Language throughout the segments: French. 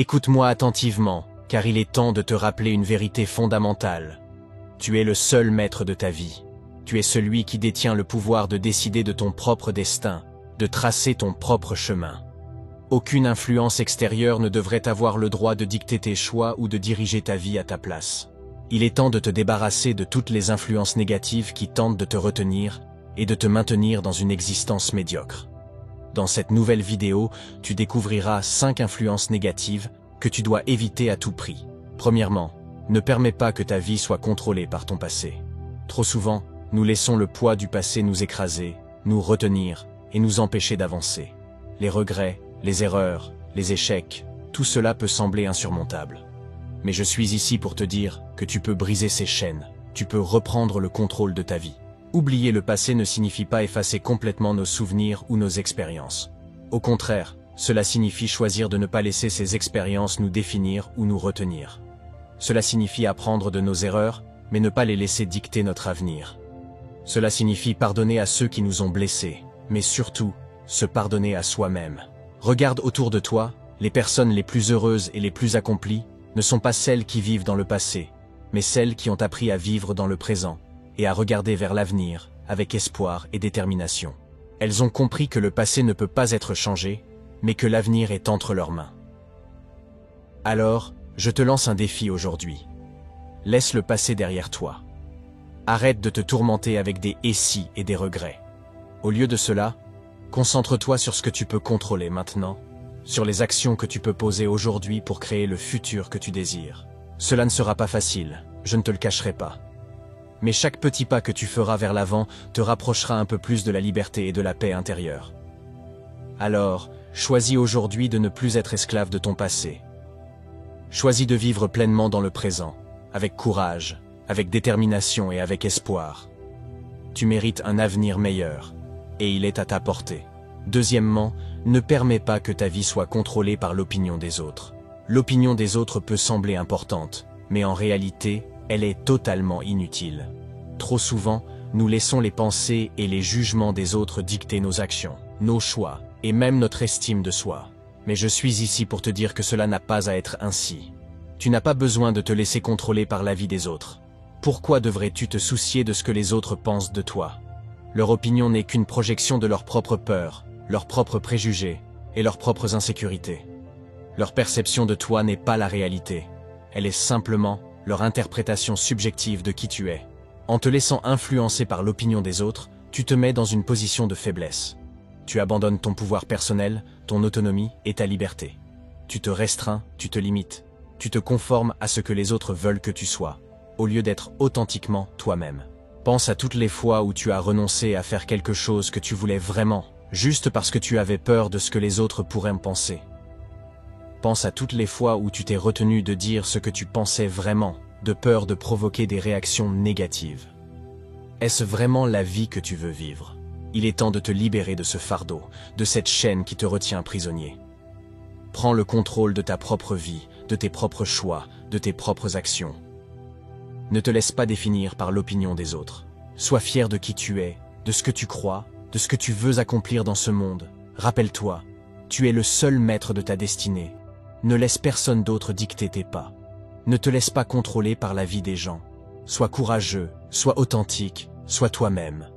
Écoute-moi attentivement, car il est temps de te rappeler une vérité fondamentale. Tu es le seul maître de ta vie. Tu es celui qui détient le pouvoir de décider de ton propre destin, de tracer ton propre chemin. Aucune influence extérieure ne devrait avoir le droit de dicter tes choix ou de diriger ta vie à ta place. Il est temps de te débarrasser de toutes les influences négatives qui tentent de te retenir et de te maintenir dans une existence médiocre. Dans cette nouvelle vidéo, tu découvriras 5 influences négatives que tu dois éviter à tout prix. Premièrement, ne permets pas que ta vie soit contrôlée par ton passé. Trop souvent, nous laissons le poids du passé nous écraser, nous retenir et nous empêcher d'avancer. Les regrets, les erreurs, les échecs, tout cela peut sembler insurmontable. Mais je suis ici pour te dire que tu peux briser ces chaînes, tu peux reprendre le contrôle de ta vie. Oublier le passé ne signifie pas effacer complètement nos souvenirs ou nos expériences. Au contraire, cela signifie choisir de ne pas laisser ces expériences nous définir ou nous retenir. Cela signifie apprendre de nos erreurs, mais ne pas les laisser dicter notre avenir. Cela signifie pardonner à ceux qui nous ont blessés, mais surtout, se pardonner à soi-même. Regarde autour de toi, les personnes les plus heureuses et les plus accomplies ne sont pas celles qui vivent dans le passé, mais celles qui ont appris à vivre dans le présent et à regarder vers l'avenir avec espoir et détermination. Elles ont compris que le passé ne peut pas être changé, mais que l'avenir est entre leurs mains. Alors, je te lance un défi aujourd'hui. Laisse le passé derrière toi. Arrête de te tourmenter avec des « et si » et des regrets. Au lieu de cela, concentre-toi sur ce que tu peux contrôler maintenant, sur les actions que tu peux poser aujourd'hui pour créer le futur que tu désires. Cela ne sera pas facile, je ne te le cacherai pas. Mais chaque petit pas que tu feras vers l'avant te rapprochera un peu plus de la liberté et de la paix intérieure. Alors, choisis aujourd'hui de ne plus être esclave de ton passé. Choisis de vivre pleinement dans le présent, avec courage, avec détermination et avec espoir. Tu mérites un avenir meilleur, et il est à ta portée. Deuxièmement, ne permets pas que ta vie soit contrôlée par l'opinion des autres. L'opinion des autres peut sembler importante, mais en réalité, elle est totalement inutile. Trop souvent, nous laissons les pensées et les jugements des autres dicter nos actions, nos choix, et même notre estime de soi. Mais je suis ici pour te dire que cela n'a pas à être ainsi. Tu n'as pas besoin de te laisser contrôler par l'avis des autres. Pourquoi devrais-tu te soucier de ce que les autres pensent de toi? Leur opinion n'est qu'une projection de leurs propres peurs, leurs propres préjugés et leurs propres insécurités. Leur perception de toi n'est pas la réalité. Elle est simplement leur interprétation subjective de qui tu es. En te laissant influencer par l'opinion des autres, tu te mets dans une position de faiblesse. Tu abandonnes ton pouvoir personnel, ton autonomie et ta liberté. Tu te restreins, tu te limites. Tu te conformes à ce que les autres veulent que tu sois, au lieu d'être authentiquement toi-même. Pense à toutes les fois où tu as renoncé à faire quelque chose que tu voulais vraiment, juste parce que tu avais peur de ce que les autres pourraient me penser. Pense à toutes les fois où tu t'es retenu de dire ce que tu pensais vraiment, de peur de provoquer des réactions négatives. Est-ce vraiment la vie que tu veux vivre? Il est temps de te libérer de ce fardeau, de cette chaîne qui te retient prisonnier. Prends le contrôle de ta propre vie, de tes propres choix, de tes propres actions. Ne te laisse pas définir par l'opinion des autres. Sois fier de qui tu es, de ce que tu crois, de ce que tu veux accomplir dans ce monde. Rappelle-toi, tu es le seul maître de ta destinée. Ne laisse personne d'autre dicter tes pas. Ne te laisse pas contrôler par la vie des gens. Sois courageux, sois authentique, sois toi-même.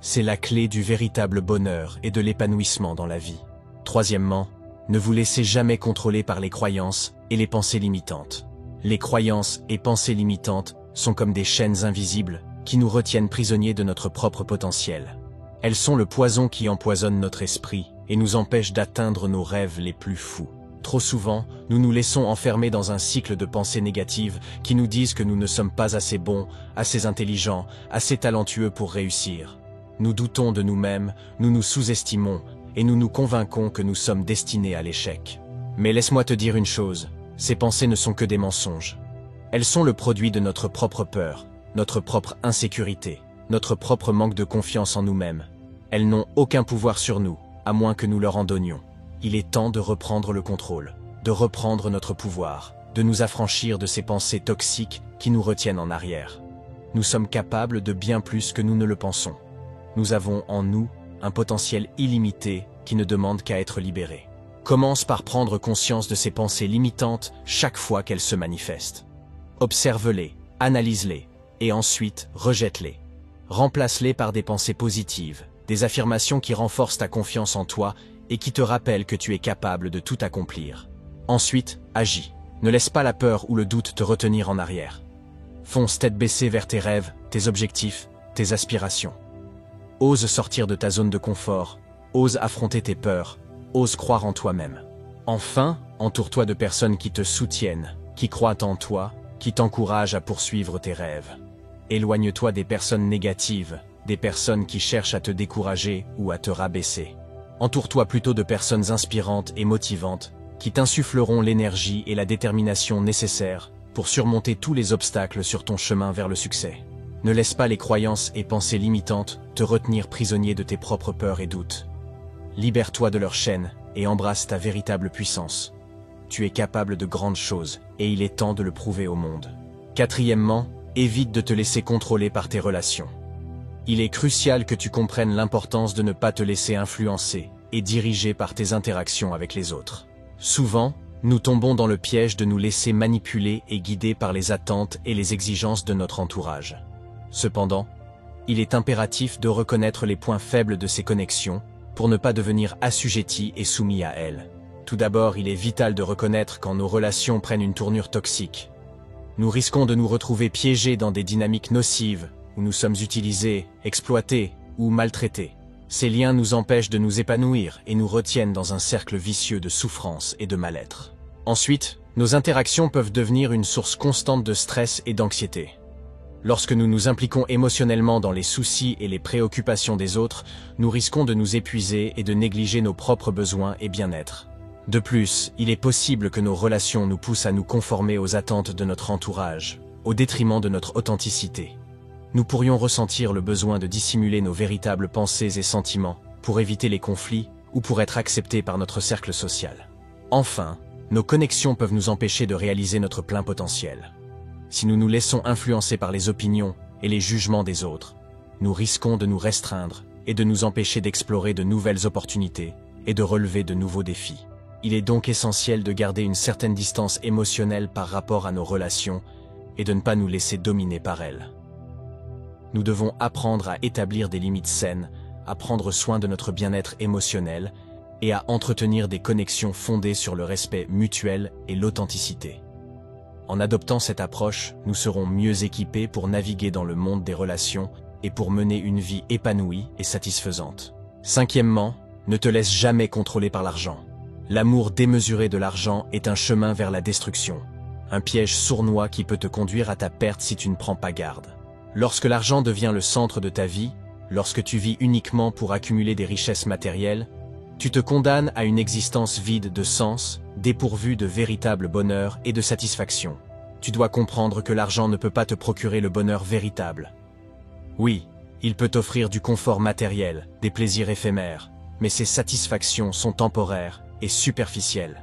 C'est la clé du véritable bonheur et de l'épanouissement dans la vie. Troisièmement, ne vous laissez jamais contrôler par les croyances et les pensées limitantes. Les croyances et pensées limitantes sont comme des chaînes invisibles qui nous retiennent prisonniers de notre propre potentiel. Elles sont le poison qui empoisonne notre esprit et nous empêche d'atteindre nos rêves les plus fous. Trop souvent, nous nous laissons enfermer dans un cycle de pensées négatives qui nous disent que nous ne sommes pas assez bons, assez intelligents, assez talentueux pour réussir. Nous doutons de nous-mêmes, nous nous sous-estimons et nous nous convainquons que nous sommes destinés à l'échec. Mais laisse-moi te dire une chose, ces pensées ne sont que des mensonges. Elles sont le produit de notre propre peur, notre propre insécurité, notre propre manque de confiance en nous-mêmes. Elles n'ont aucun pouvoir sur nous, à moins que nous leur en donnions. Il est temps de reprendre le contrôle, de reprendre notre pouvoir, de nous affranchir de ces pensées toxiques qui nous retiennent en arrière. Nous sommes capables de bien plus que nous ne le pensons. Nous avons en nous un potentiel illimité qui ne demande qu'à être libéré. Commence par prendre conscience de ces pensées limitantes chaque fois qu'elles se manifestent. Observe-les, analyse-les, et ensuite rejette-les. Remplace-les par des pensées positives, des affirmations qui renforcent ta confiance en toi et qui te rappellent que tu es capable de tout accomplir. Ensuite, agis. Ne laisse pas la peur ou le doute te retenir en arrière. Fonce tête baissée vers tes rêves, tes objectifs, tes aspirations. Ose sortir de ta zone de confort, ose affronter tes peurs, ose croire en toi-même. Enfin, entoure-toi de personnes qui te soutiennent, qui croient en toi, qui t'encouragent à poursuivre tes rêves. Éloigne-toi des personnes négatives, des personnes qui cherchent à te décourager ou à te rabaisser. Entoure-toi plutôt de personnes inspirantes et motivantes, qui t'insuffleront l'énergie et la détermination nécessaires pour surmonter tous les obstacles sur ton chemin vers le succès. Ne laisse pas les croyances et pensées limitantes te retenir prisonnier de tes propres peurs et doutes. Libère-toi de leurs chaînes et embrasse ta véritable puissance. Tu es capable de grandes choses et il est temps de le prouver au monde. Quatrièmement, évite de te laisser contrôler par tes relations. Il est crucial que tu comprennes l'importance de ne pas te laisser influencer et diriger par tes interactions avec les autres. Souvent, nous tombons dans le piège de nous laisser manipuler et guider par les attentes et les exigences de notre entourage. Cependant, il est impératif de reconnaître les points faibles de ces connexions pour ne pas devenir assujetti et soumis à elles. Tout d'abord, il est vital de reconnaître quand nos relations prennent une tournure toxique. Nous risquons de nous retrouver piégés dans des dynamiques nocives où nous sommes utilisés, exploités ou maltraités. Ces liens nous empêchent de nous épanouir et nous retiennent dans un cercle vicieux de souffrance et de mal-être. Ensuite, nos interactions peuvent devenir une source constante de stress et d'anxiété. Lorsque nous nous impliquons émotionnellement dans les soucis et les préoccupations des autres, nous risquons de nous épuiser et de négliger nos propres besoins et bien-être. De plus, il est possible que nos relations nous poussent à nous conformer aux attentes de notre entourage, au détriment de notre authenticité. Nous pourrions ressentir le besoin de dissimuler nos véritables pensées et sentiments pour éviter les conflits ou pour être acceptés par notre cercle social. Enfin, nos connexions peuvent nous empêcher de réaliser notre plein potentiel. Si nous nous laissons influencer par les opinions et les jugements des autres, nous risquons de nous restreindre et de nous empêcher d'explorer de nouvelles opportunités et de relever de nouveaux défis. Il est donc essentiel de garder une certaine distance émotionnelle par rapport à nos relations et de ne pas nous laisser dominer par elles. Nous devons apprendre à établir des limites saines, à prendre soin de notre bien-être émotionnel et à entretenir des connexions fondées sur le respect mutuel et l'authenticité. En adoptant cette approche, nous serons mieux équipés pour naviguer dans le monde des relations et pour mener une vie épanouie et satisfaisante. Cinquièmement, ne te laisse jamais contrôler par l'argent. L'amour démesuré de l'argent est un chemin vers la destruction, un piège sournois qui peut te conduire à ta perte si tu ne prends pas garde. Lorsque l'argent devient le centre de ta vie, lorsque tu vis uniquement pour accumuler des richesses matérielles, tu te condamnes à une existence vide de sens, dépourvue de véritable bonheur et de satisfaction. Tu dois comprendre que l'argent ne peut pas te procurer le bonheur véritable. Oui, il peut t'offrir du confort matériel, des plaisirs éphémères, mais ces satisfactions sont temporaires et superficielles.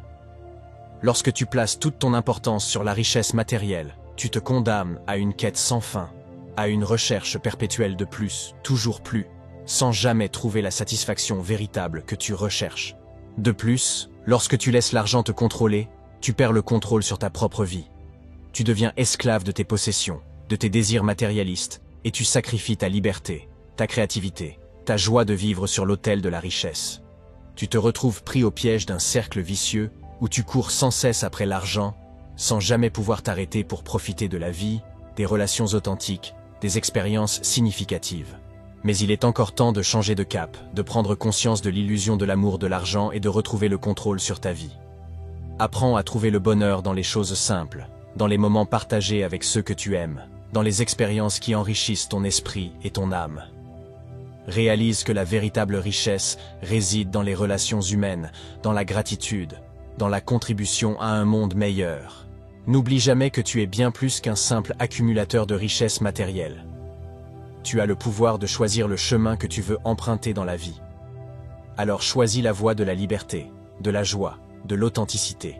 Lorsque tu places toute ton importance sur la richesse matérielle, tu te condamnes à une quête sans fin, à une recherche perpétuelle de plus, toujours plus, sans jamais trouver la satisfaction véritable que tu recherches. De plus, lorsque tu laisses l'argent te contrôler, tu perds le contrôle sur ta propre vie. Tu deviens esclave de tes possessions, de tes désirs matérialistes, et tu sacrifies ta liberté, ta créativité, ta joie de vivre sur l'autel de la richesse. Tu te retrouves pris au piège d'un cercle vicieux où tu cours sans cesse après l'argent, sans jamais pouvoir t'arrêter pour profiter de la vie, des relations authentiques, des expériences significatives. Mais il est encore temps de changer de cap, de prendre conscience de l'illusion de l'amour de l'argent et de retrouver le contrôle sur ta vie. Apprends à trouver le bonheur dans les choses simples, dans les moments partagés avec ceux que tu aimes, dans les expériences qui enrichissent ton esprit et ton âme. Réalise que la véritable richesse réside dans les relations humaines, dans la gratitude, dans la contribution à un monde meilleur. N'oublie jamais que tu es bien plus qu'un simple accumulateur de richesses matérielles. Tu as le pouvoir de choisir le chemin que tu veux emprunter dans la vie. Alors choisis la voie de la liberté, de la joie, de l'authenticité.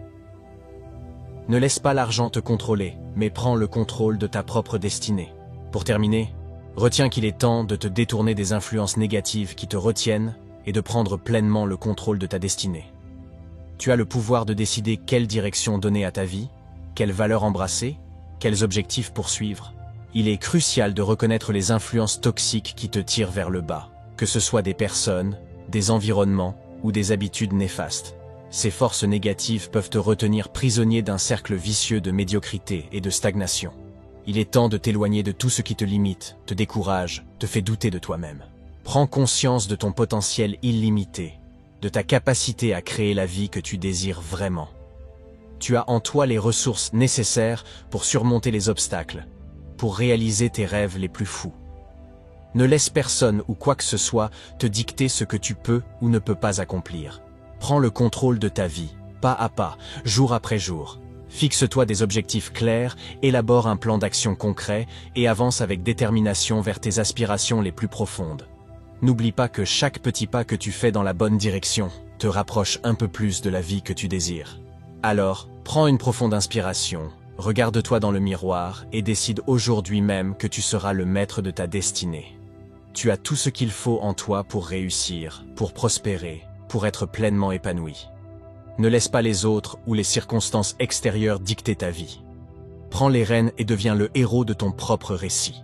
Ne laisse pas l'argent te contrôler, mais prends le contrôle de ta propre destinée. Pour terminer, retiens qu'il est temps de te détourner des influences négatives qui te retiennent et de prendre pleinement le contrôle de ta destinée. Tu as le pouvoir de décider quelle direction donner à ta vie, quelles valeurs embrasser, quels objectifs poursuivre. Il est crucial de reconnaître les influences toxiques qui te tirent vers le bas, que ce soit des personnes, des environnements ou des habitudes néfastes. Ces forces négatives peuvent te retenir prisonnier d'un cercle vicieux de médiocrité et de stagnation. Il est temps de t'éloigner de tout ce qui te limite, te décourage, te fait douter de toi-même. Prends conscience de ton potentiel illimité, de ta capacité à créer la vie que tu désires vraiment. Tu as en toi les ressources nécessaires pour surmonter les obstacles, pour réaliser tes rêves les plus fous. Ne laisse personne ou quoi que ce soit te dicter ce que tu peux ou ne peux pas accomplir. Prends le contrôle de ta vie, pas à pas, jour après jour. Fixe-toi des objectifs clairs, élabore un plan d'action concret et avance avec détermination vers tes aspirations les plus profondes. N'oublie pas que chaque petit pas que tu fais dans la bonne direction te rapproche un peu plus de la vie que tu désires. Alors, prends une profonde inspiration, regarde-toi dans le miroir et décide aujourd'hui même que tu seras le maître de ta destinée. Tu as tout ce qu'il faut en toi pour réussir, pour prospérer, pour être pleinement épanoui. Ne laisse pas les autres ou les circonstances extérieures dicter ta vie. Prends les rênes et deviens le héros de ton propre récit.